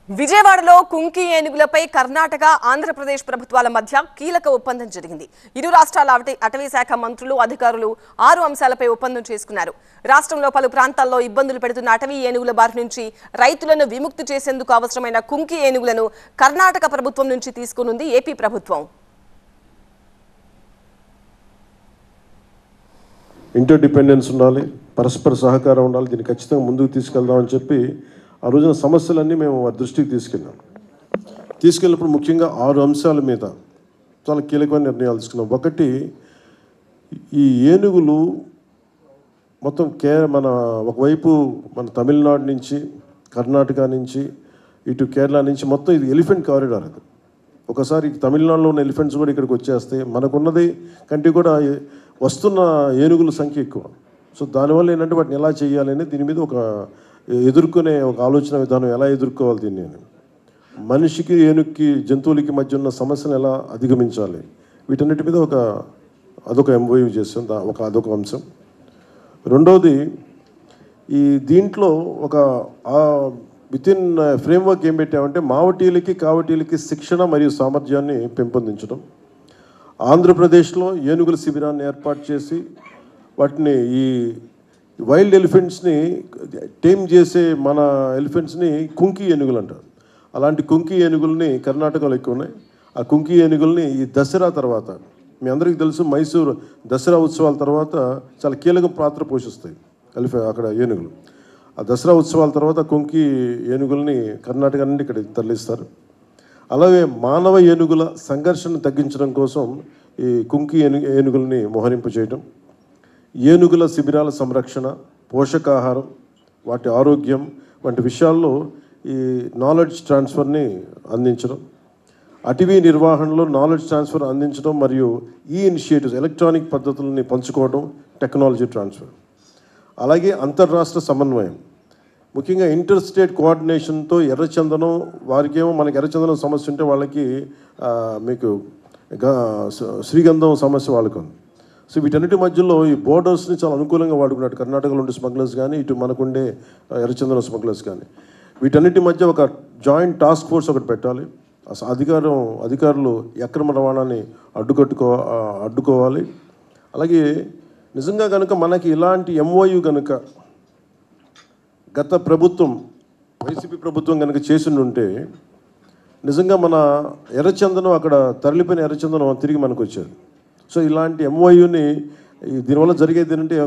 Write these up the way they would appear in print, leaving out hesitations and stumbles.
విజయవాడలో కుంకి ఏనుగులపై కర్ణాటక ఆంధ్రప్రదేశ్ ప్రభుత్వాల మధ్య కీలక ఒప్పందం జరిగింది. ఇరు రాష్ట్రాల అటవీ శాఖ మంత్రులు అధికారులు 6 అంశాలపై ఒప్పందం చేసుకున్నారు. రాష్ట్రంలో పలు ప్రాంతాల్లో ఇబ్బందులు పెడుతున్న అటవీ ఏనుగుల బారి నుంచి రైతులను విముక్తి చేసేందుకు అవసరమైన కుంకి ఏనుగులను కర్ణాటక ప్రభుత్వం నుంచి తీసుకునుంది ఏపీ ప్రభుత్వం. ఇంటర్ డిపెండెన్స్ ఉండాలి, పరస్పర సహకారం ఉండాలి. దీన్ని ఖచ్చితంగా ముందుకు తీసుకెళ్దామని చెప్పి ఆ రోజున సమస్యలన్నీ మేము దృష్టికి తీసుకెళ్ళినప్పుడు ముఖ్యంగా 6 అంశాల మీద చాలా కీలకమైన నిర్ణయాలు తీసుకున్నాం. ఒకటి, ఈ ఏనుగులు మొత్తం మన ఒకవైపు మన తమిళనాడు నుంచి, కర్ణాటక నుంచి, ఇటు కేరళ నుంచి మొత్తం ఇది ఎలిఫెంట్ కారిడార్. అది ఒకసారి తమిళనాడులో ఉన్న ఎలిఫెంట్స్ కూడా ఇక్కడికి వచ్చేస్తాయి. మనకున్నది కంటే కూడా వస్తున్న ఏనుగుల సంఖ్య ఎక్కువ. సో దానివల్ల ఏంటంటే వాటిని ఎలా చేయాలని దీని మీద ఎదుర్కొనే ఒక ఆలోచన విధానం, ఎలా ఎదుర్కోవాలి దీన్ని, మనిషికి ఏనుగుకి జంతువులకి మధ్య ఉన్న సమస్యను ఎలా అధిగమించాలి, వీటన్నిటి మీద అదొక ఎంఓయూ చేసాం. అదొక అంశం. రెండవది, ఈ దీంట్లో వితిన్ ఫ్రేమ్వర్క్ ఏం పెట్టామంటే మావటీలకి కావటీలకి శిక్షణ మరియు సామర్థ్యాన్ని పెంపొందించడం. ఆంధ్రప్రదేశ్లో ఏనుగుల శిబిరాన్ని ఏర్పాటు చేసి వాటిని ఈ వైల్డ్ ఎలిఫెంట్స్ని టేమ్ చేసే మన ఎలిఫెంట్స్ని కుంకి ఏనుగులు అంటారు. అలాంటి కుంకి ఏనుగుల్ని కర్ణాటకలో ఎక్కువ ఉన్నాయి. ఆ కుంకి ఏనుగుల్ని ఈ దసరా తర్వాత, మీ అందరికీ తెలుసు, మైసూరు దసరా ఉత్సవాల తర్వాత చాలా కీలక పాత్ర పోషిస్తాయి అక్కడ ఏనుగులు. ఆ దసరా ఉత్సవాల తర్వాత కుంకి ఏనుగుల్ని కర్ణాటక నుండి ఇక్కడ తరలిస్తారు. అలాగే మానవ ఏనుగుల సంఘర్షణ తగ్గించడం కోసం ఈ కుంకి ఏనుగుల్ని మోహరింపు చేయడం, ఏనుగుల శిబిరాల సంరక్షణ, పోషకాహారం, వాటి ఆరోగ్యం వంటి విషయాల్లో ఈ నాలెడ్జ్ ట్రాన్స్ఫర్ని అందించడం, అటవీ నిర్వహణలో నాలెడ్జ్ ట్రాన్స్ఫర్ అందించడం మరియు ఈ ఇనిషియేటివ్స్ ఎలక్ట్రానిక్ పద్ధతులని పంచుకోవడం, టెక్నాలజీ ట్రాన్స్ఫర్. అలాగే అంతర్రాష్ట్ర సమన్వయం, ముఖ్యంగా ఇంటర్ స్టేట్ కోఆర్డినేషన్తో ఎర్రచందనం, వారికేమో మనకి ఎర్రచందనం సమస్య ఉంటే వాళ్ళకి మీకు శ్రీగంధం సమస్య వాళ్ళకు ఉంది. సో వీటన్నిటి మధ్యలో ఈ బోర్డర్స్ని చాలా అనుకూలంగా వాడుకున్నాడు కర్ణాటకలో ఉండే స్మగ్లర్స్ కానీ, ఇటు మనకుండే ఎర్రచందనం స్మగ్లర్స్ కానీ. వీటన్నిటి మధ్య ఒక జాయింట్ టాస్క్ ఫోర్స్ ఒకటి పెట్టాలి. అధికారులు అక్రమ రవాణాని అడ్డుకోవాలి. అలాగే నిజంగా కనుక మనకి ఇలాంటి ఎంఓయూ కనుక గత ప్రభుత్వం, వైసీపీ ప్రభుత్వం కనుక చేసి ఉంటే నిజంగా మన ఎర్రచందనం, అక్కడ తరలిపోయిన ఎర్రచందనం తిరిగి మనకు వచ్చేది. సో ఇలాంటి ఎంఓయూని దీనివల్ల జరిగేది ఏంటంటే,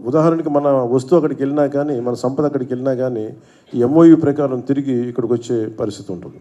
ఉదాహరణకి మన వస్తువు అక్కడికి వెళ్ళినా కానీ, మన సంపద అక్కడికి వెళ్ళినా కానీ ఈ ఎంఓయూ ప్రకారం తిరిగి ఇక్కడికి వచ్చే పరిస్థితి ఉంటుంది.